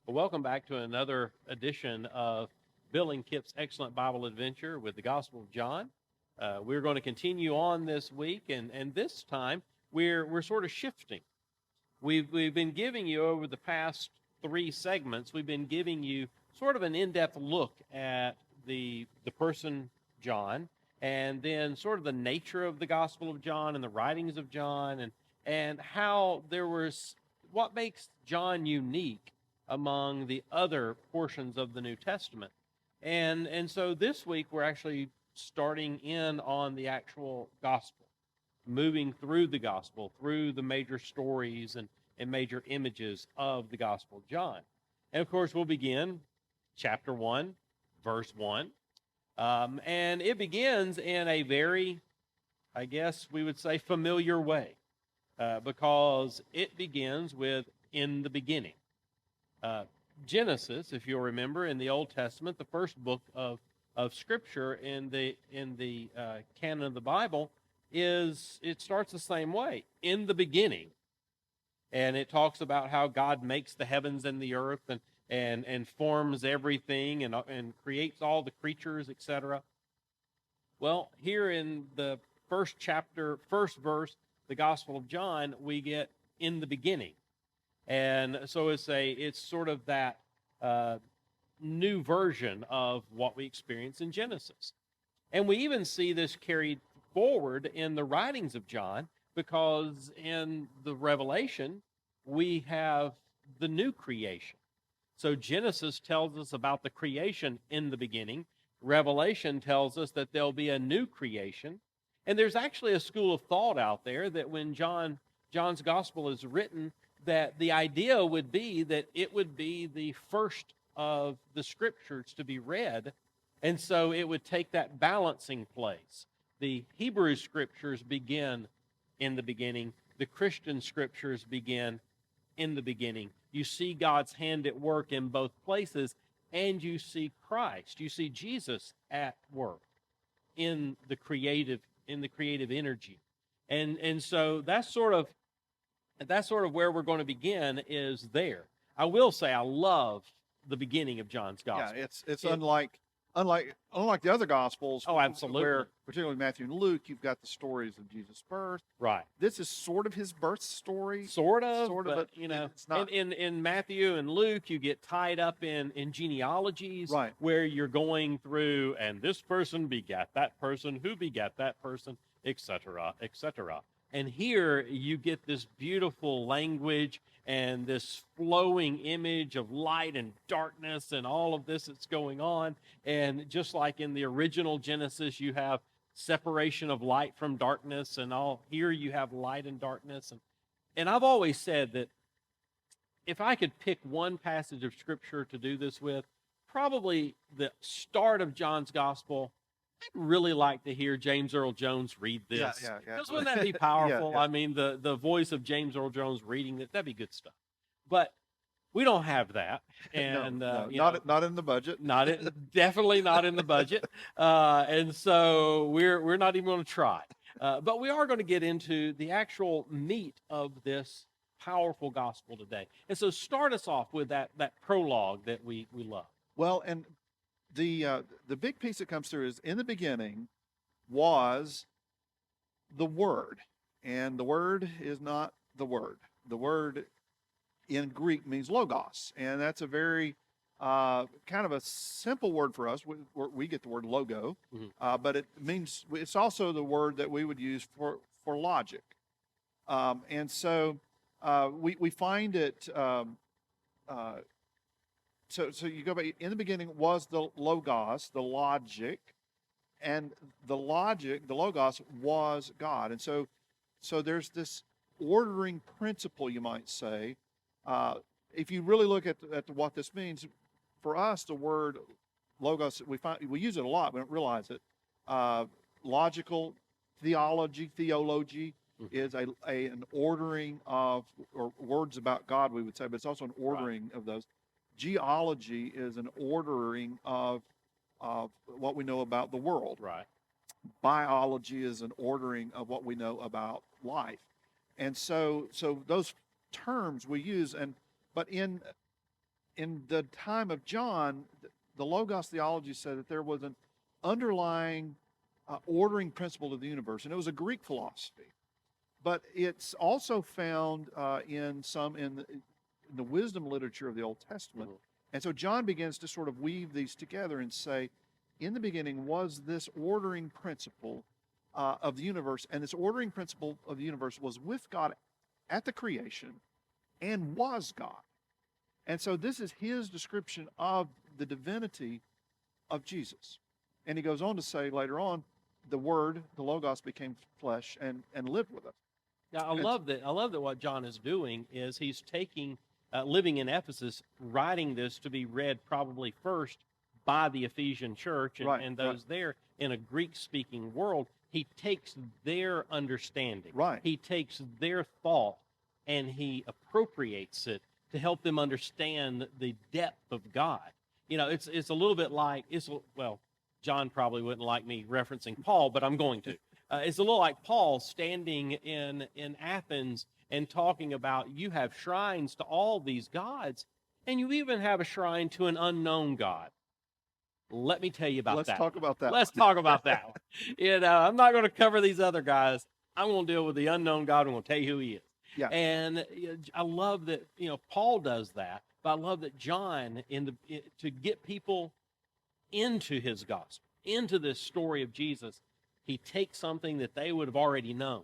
Well, welcome back to another edition of Bill and Kipp's Excellent Bible Adventure with the Gospel of John. We're going to continue on this week, and this time we're sort of shifting. We've been giving you over the past three segments. We've been giving you sort of an in-depth look at the person John, and then sort of the nature of the Gospel of John and the writings of John, and how there was what makes John unique among the other portions of the New Testament. And so this week we're actually starting in on the actual gospel, moving through the gospel, through the major stories and major images of the Gospel of John. And of course we'll begin chapter 1, verse 1. And it begins in a very, I guess we would say, familiar way, because it begins with "in the beginning." Genesis, if you'll remember, in the Old Testament, the first book of Scripture in the canon of the Bible, it starts the same way, in the beginning, and it talks about how God makes the heavens and the earth and forms everything and creates all the creatures, etc. Well, here in the first chapter, first verse, the Gospel of John, we get "in the beginning." And so it's sort of that new version of what we experience in Genesis. And we even see this carried forward in the writings of John, because in the Revelation, we have the new creation. So Genesis tells us about the creation in the beginning. Revelation tells us that there'll be a new creation. And there's actually a school of thought out there that when John's gospel is written, that the idea would be that it would be the first of the scriptures to be read, and so it would take that balancing place. The Hebrew scriptures begin in the beginning. The Christian scriptures begin in the beginning. You see God's hand at work in both places, and you see Christ. You see Jesus at work in the creative energy. And so that's sort of where we're going to begin, is there. I will say I love the beginning of John's gospel. Yeah, it's unlike the other gospels. Oh, absolutely. Where, particularly Matthew and Luke, you've got the stories of Jesus' birth. Right. This is sort of his birth story. Sort of, but you know, it's not. In Matthew and Luke, you get tied up in genealogies, right, where you're going through, and this person begat that person, who begat that person, etc., etc. And here you get this beautiful language and this flowing image of light and darkness and all of this that's going on. And just like in the original Genesis, you have separation of light from darkness, and all here you have light and darkness. And I've always said that if I could pick one passage of Scripture to do this with, probably the start of John's Gospel. I'd really like to hear James Earl Jones read this. Yeah. Because wouldn't that be powerful? Yeah. I mean, the voice of James Earl Jones reading it, that'd be good stuff. But we don't have that. And not in the budget. Definitely not in the budget. And so we're not even going to try. But we are going to get into the actual meat of this powerful gospel today. And so start us off with that prologue that we love. Well, and the big piece that comes through is, in the beginning was the Word, and the Word is not the Word. The Word in Greek means logos, and that's a very kind of a simple word for us. We get the word logo, but it's also the word that we would use for logic, and so we find it. So you go back, in the beginning was the logos, the logic, and the logos was God. And so there's this ordering principle, you might say. If you really look at what this means, for us, the word logos, we use it a lot, we don't realize it. Logical theology is an ordering of, or words about God, we would say, but it's also an ordering of those. Geology is an ordering of what we know about the world. Right. Biology is an ordering of what we know about life. And so those terms we use, but in in the time of John, the Logos theology said that there was an underlying ordering principle of the universe, and it was a Greek philosophy. But it's also found in the wisdom literature of the Old Testament. And so John begins to sort of weave these together and say, in the beginning was this ordering principle of the universe, and this ordering principle of the universe was with God at the creation and was God. And so this is his description of the divinity of Jesus. And he goes on to say later on, the Word, the Logos, became flesh and lived with us. Yeah, I love that what John is doing is he's taking, living in Ephesus, writing this to be read probably first by the Ephesian church and those there in a Greek-speaking world. He takes their understanding. Right. He takes their thought and he appropriates it to help them understand the depth of God. It's a little bit like, John probably wouldn't like me referencing Paul, but I'm going to. It's a little like Paul standing in Athens and talking about you have shrines to all these gods, and you even have a shrine to an unknown God. Let me tell you about that. Let's talk about that. Let's talk about that one. I'm not going to cover these other guys. I'm going to deal with the unknown God. I'm going to tell you who he is. Yeah. And I love that, Paul does that, but I love that John, to get people into his gospel, into this story of Jesus, he takes something that they would have already known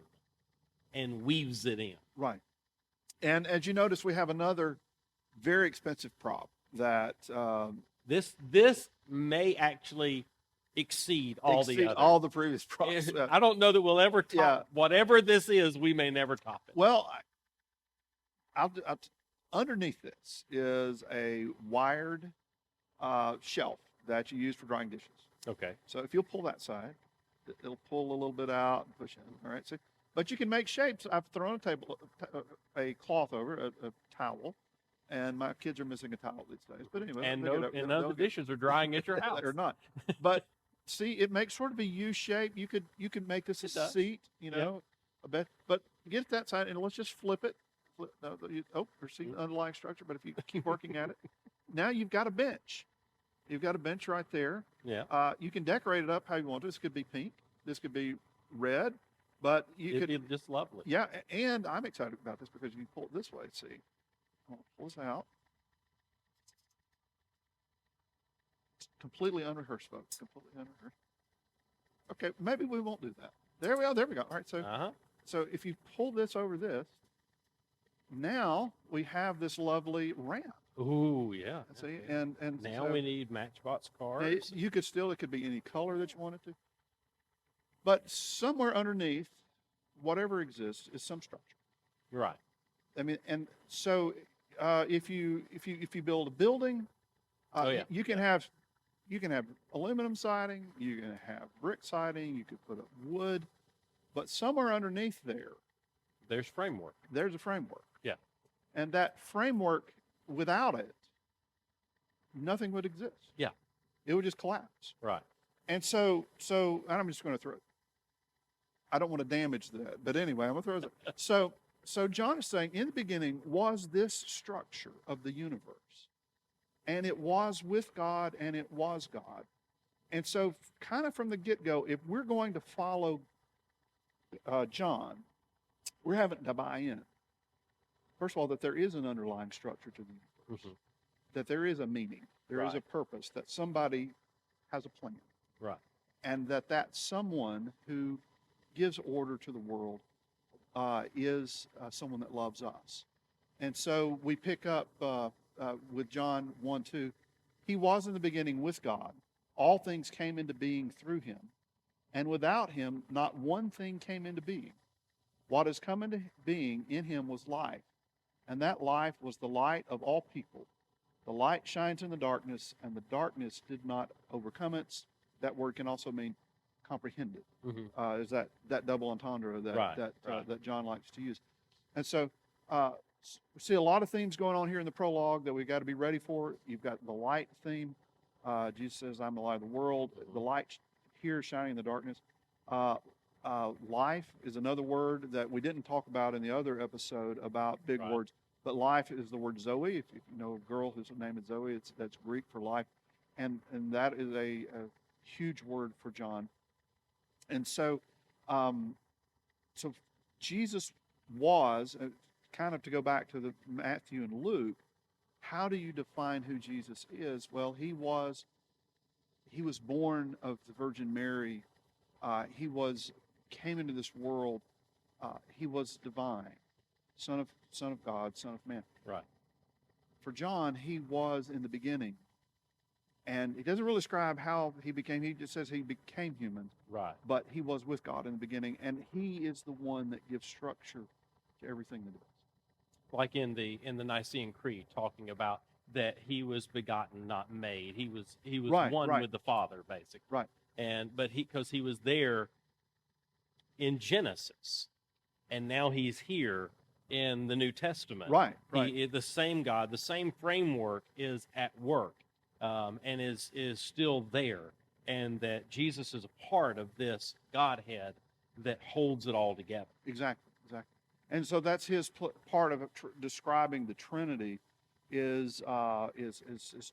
and weaves it in. Right. And as you notice, we have another very expensive prop that this may actually exceed all the previous props. I don't know that we'll ever top whatever this is. We may never top it. Well, underneath this is a wired shelf that you use for drying dishes. Okay. So if you'll pull that side, it'll pull a little bit out and push in. All right. So, but you can make shapes. I've thrown a cloth over a towel, and my kids are missing a towel these days. But anyway, and none of the dishes are drying at your house. They're not. But see, it makes sort of a U shape. You could make this a seat, a bed. But get it that side, and let's just flip it. You're seeing the underlying structure. But if you keep working at it, now you've got a bench. You've got a bench right there. Yeah. You can decorate it up how you want to. This could be pink. This could be red. But it'd be just lovely. Yeah, and I'm excited about this because you can pull it this way. See, I'll pull this out. It's completely unrehearsed, folks. Completely unrehearsed. Okay, maybe we won't do that. There we go. There we go. All right. So if you pull this over this, now we have this lovely ramp. Ooh, yeah. See, and now we need Matchbox cars. You could it could be any color that you wanted to. But somewhere underneath, whatever exists, is some structure. Right. I mean, and so if you build a building, you can have aluminum siding, you can have brick siding, you could put up wood, but somewhere underneath there's framework. There's a framework. Yeah. And that framework, without it, nothing would exist. Yeah. It would just collapse. Right. And so I'm just going to throw it. I don't want to damage that, but anyway, I'm going to throw it. So John is saying, in the beginning was this structure of the universe, and it was with God, and it was God. And so kind of from the get-go, if we're going to follow John, we're having to buy in. First of all, that there is an underlying structure to the universe, that there is a meaning, there is a purpose, that somebody has a plan. Right. And that someone who gives order to the world is someone that loves us. And so we pick up with John 1:2. He was in the beginning with God. All things came into being through him. And without him, not one thing came into being. What has come into being in him was life. And that life was the light of all people. The light shines in the darkness, and the darkness did not overcome it. That word can also mean comprehended. Is that double entendre that John likes to use. And so we see a lot of themes going on here in the prologue that we've got to be ready for. You've got the light theme. Jesus says, I'm the light of the world. The light here shining in the darkness. Life is another word that we didn't talk about in the other episode about big words. but life is the word Zoe. If you know a girl whose name is Zoe, that's Greek for life, and that is a huge word for John. And so, so Jesus was kind of, to go back to the Matthew and Luke. How do you define who Jesus is? Well, he was born of the Virgin Mary. He came into this world. He was divine, son of God, son of man. Right. For John, he was in the beginning, and he doesn't really describe how he became. He just says he became human. Right. But he was with God in the beginning, and he is the one that gives structure to everything that he does. Like in the Nicene Creed, talking about that he was begotten, not made. He was Right, one right. with the Father, basically. Right. But because he was there in Genesis, and now he's here in the New Testament. Right. The same God, the same framework is at work, and is still there, and that Jesus is a part of this Godhead that holds it all together. Exactly. And so that's his part of it, describing the Trinity, is to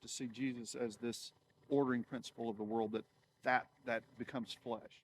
see Jesus as this ordering principle of the world that becomes flesh.